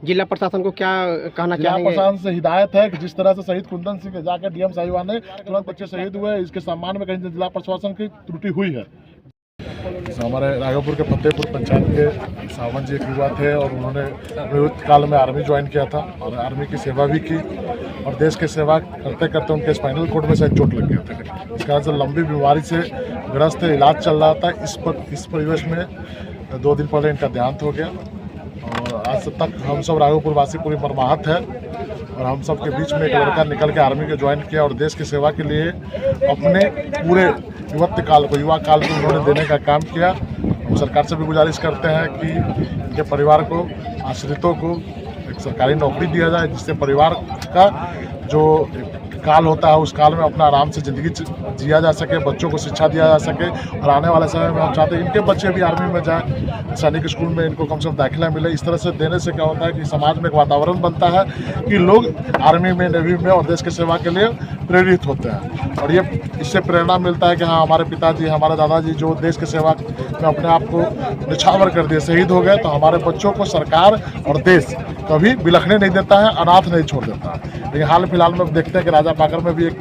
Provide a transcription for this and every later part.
जिला प्रशासन को क्या कहना जिला चाहेंगे? प्रशासन से हिदायत है कि जिस तरह से शहीद कुंदन सिंह के जाकर डीएम साहिवान ने तुरंत बच्चे शहीद हुए, इसके सम्मान में कहीं जिला प्रशासन की त्रुटि हुई है। हमारे राघोपुर के फतेहपुर पंचायत के सावन जी एक युवा थे और उन्होंने युद्ध काल में आर्मी ज्वाइन किया था और आर्मी की सेवा भी की और देश की सेवा करते करते उनके स्पाइनल कोड में शायद चोट लग गया था। इस कारण से लंबी बीमारी से ग्रस्त इलाज चल रहा था। इस परिवेश में 2 दिन पहले इनका देहांत हो गया और आज तक हम सब राघोपुर वासी पूरी मर्माहत है और हम सब के बीच में एक लड़का निकल के आर्मी के ज्वाइन किया और देश की सेवा के लिए अपने पूरे युवा काल को उन्होंने देने का काम किया। हम सरकार से भी गुजारिश करते हैं कि इनके परिवार को, आश्रितों को एक सरकारी नौकरी दिया जाए जिससे परिवार का जो काल होता है उस काल में अपना आराम से ज़िंदगी जिया जा सके, बच्चों को शिक्षा दिया जा सके और आने वाले समय में हम चाहते हैं इनके बच्चे भी आर्मी में जाएं, सैनिक स्कूल में इनको कम से कम दाखिला मिले। इस तरह से देने से क्या होता है कि समाज में एक वातावरण बनता है कि लोग आर्मी में, नेवी में और देश की सेवा के लिए प्रेरित होते हैं और ये इससे प्रेरणा मिलता है कि हाँ, हमारे पिताजी, हमारे दादाजी जो देश की सेवा में अपने आप को निछावर कर दिए, शहीद हो गए, तो हमारे बच्चों को सरकार और देश कभी बिलखने नहीं देता है, अनाथ नहीं छोड़ देता है। लेकिन हाल फिलहाल में देखते हैं कि राजा पाकर में भी एक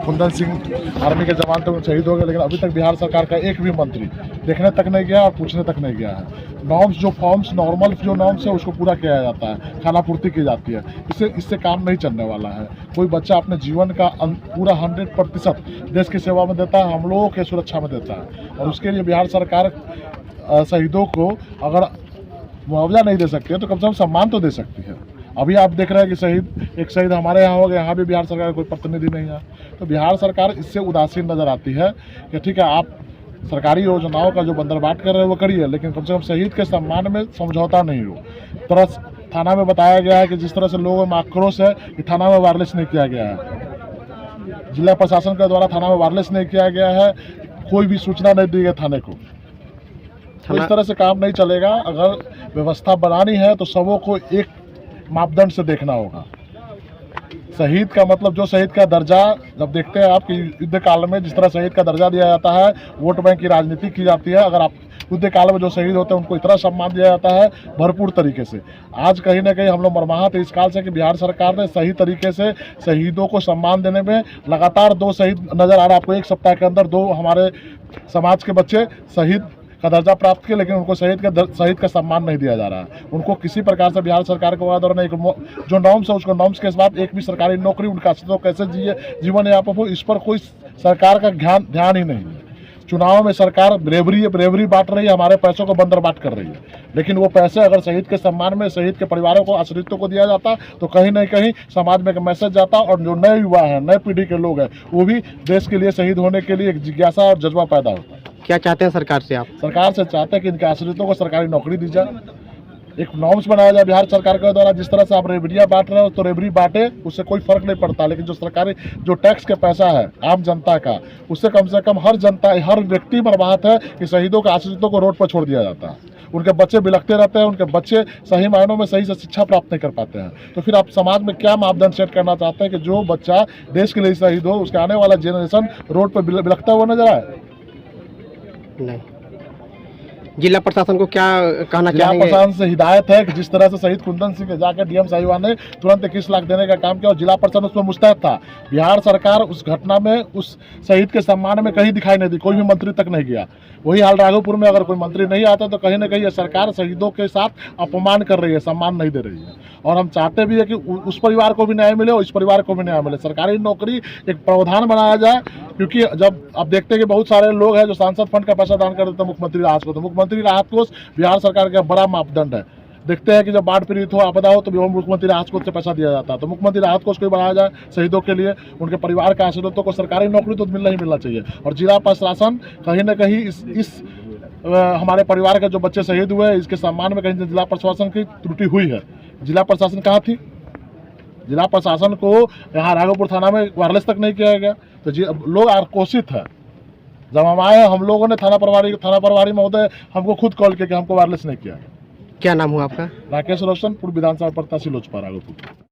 कुंदन सिंह आर्मी के जवान थे, शहीद हो गए, लेकिन अभी तक बिहार सरकार का एक भी मंत्री देखने तक नहीं गया और पूछने तक नहीं गया है। नॉर्म्स जो फॉर्म्स नॉर्मल जो नॉर्म्स है उसको पूरा किया जाता है, खाना पूर्ति की जाती है। इससे काम नहीं चलने वाला है। कोई बच्चा अपने जीवन का पूरा 100% देश की सेवा में देता है, हम लोगों के सुरक्षा में देता है और उसके लिए बिहार सरकार शहीदों को अगर मुआवजा नहीं दे सकती है तो कम से कम सम्मान तो दे सकती है। अभी आप देख रहे हैं कि एक शहीद हमारे यहाँ हो गए, यहाँ भी बिहार सरकार का कोई प्रतिनिधि नहीं है। तो बिहार सरकार इससे उदासीन नज़र आती है कि ठीक है, आप सरकारी योजनाओं का जो बंदरबाट कर रहे हैं वो करिए, लेकिन कम से कम शहीद के सम्मान में समझौता नहीं हो। तरह थाना में बताया गया है कि जिस तरह से लोगों में आक्रोश है कि थाना में वायरलेस नहीं किया गया है, जिला प्रशासन के द्वारा थाना में वायरलेस नहीं किया गया है, कोई भी सूचना नहीं दी गई थाने को। तो इस तरह से काम नहीं चलेगा। अगर व्यवस्था बनानी है तो सबों को एक मापदंड से देखना होगा। शहीद का मतलब जो शहीद का दर्जा, जब देखते हैं आप कि युद्ध काल में जिस तरह शहीद का दर्जा दिया जाता है, वोट बैंक की राजनीति की जाती है। अगर आप युद्ध काल में जो शहीद होते हैं उनको इतना सम्मान दिया जाता है भरपूर तरीके से। आज कहीं ना कहीं हम लोग मर्माहत है इस काल से कि बिहार सरकार ने सही तरीके से शहीदों को सम्मान देने में लगातार 2 शहीद नजर आ रहा है आपको। 1 सप्ताह के अंदर 2 हमारे समाज के बच्चे शहीद का दर्जा प्राप्त किया, लेकिन उनको शहीद का सम्मान नहीं दिया जा रहा है। उनको किसी प्रकार से बिहार सरकार के द्वारा जो नॉर्म्स है उसको नॉर्म्स के बाद एक भी सरकारी नौकरी उनका तो कैसे जीवन यापन हो, इस पर कोई सरकार का ध्यान ही नहीं है। चुनाव में सरकार ब्रेवरी बांट रही है, हमारे पैसों को बंदरबाट कर रही है, लेकिन वो पैसे अगर शहीद के सम्मान में शहीद के परिवारों को, आश्रितों को दिया जाता तो कहीं न कहीं समाज में एक मैसेज जाता और जो नए युवा हैं, नए पीढ़ी के लोग हैं, वो भी देश के लिए शहीद होने के लिए एक जिज्ञासा और जज्बा पैदा होता है। क्या चाहते हैं सरकार से आप? सरकार से चाहते हैं कि इनके आश्रितों को सरकारी नौकरी दी जाए, एक नॉर्म्स बनाया जाए बिहार सरकार के द्वारा। जिस तरह से आप रेवड़ियाँ बांट रहे हो तो रेवड़ी बांटे, उससे कोई फर्क नहीं पड़ता, लेकिन जो सरकारी जो टैक्स के पैसा है आम जनता का, उससे कम से कम हर व्यक्ति मर्माहत है कि शहीदों के आश्रितों को रोड पर छोड़ दिया जाता है। उनके बच्चे बिलखते रहते हैं, उनके बच्चे सही मायनों में सही से शिक्षा प्राप्त नहीं कर पाते हैं। तो फिर आप समाज में क्या मापदंड सेट करना चाहते हैं कि जो बच्चा देश के लिए शहीद हो, उसके आने वाला जेनरेशन रोड पर बिलखता हुआ नजर आए? नहीं। जिला प्रशासन को क्या कहना जिला चाहेंगे? प्रशासन से हिदायत है कि जिस तरह से शहीद कुंदन सिंह के जाकर डीएम साहिवान ने तुरंत 21 लाख देने का काम किया और जिला प्रशासन उसमें मुस्तैद था। बिहार सरकार उस घटना में उस शहीद के सम्मान में कहीं दिखाई नहीं दी, कोई भी मंत्री तक नहीं गया। वही हाल राघोपुर में अगर कोई मंत्री नहीं आता तो कहीं ना कहीं सरकार शहीदों के साथ अपमान कर रही है, सम्मान नहीं दे रही है। और हम चाहते भी है कि उस परिवार को भी न्याय मिले और इस परिवार को भी न्याय मिले। सरकारी नौकरी एक प्रावधान बनाया जाए, क्योंकि जब आप देखते हैं कि बहुत सारे लोग हैं जो सांसद फंड का पैसा दान कर देते हैं मुख्यमंत्री राहत कोष। तो मुख्यमंत्री राहत कोष बिहार सरकार का बड़ा मापदंड है। देखते हैं कि जब बाढ़ पीड़ित हो, आपदा हो, तो मुख्यमंत्री राहत कोष से पैसा दिया जाता है। तो मुख्यमंत्री राहत कोष को बढ़ाया जाए शहीदों के लिए, उनके परिवार के आश्रितों को सरकारी नौकरी तो मिलना चाहिए। और जिला प्रशासन कहीं ना कहीं इस हमारे परिवार के जो बच्चे शहीद हुए इसके सम्मान में कहीं जिला प्रशासन की त्रुटि हुई है। जिला प्रशासन कहाँ थी? जिला प्रशासन को यहाँ राघोपुर थाना में वायरलेस तक नहीं किया गया, तो लोग आक्रोशित है। जब हम आए, हम लोगों ने थाना प्रभारी महोदय हमको खुद कॉल किया कि हमको वायरलेस नहीं किया। क्या नाम हुआ आपका? राकेश रोशन, पूर्व विधानसभा प्रत्याशी लोजपा राघोपुर।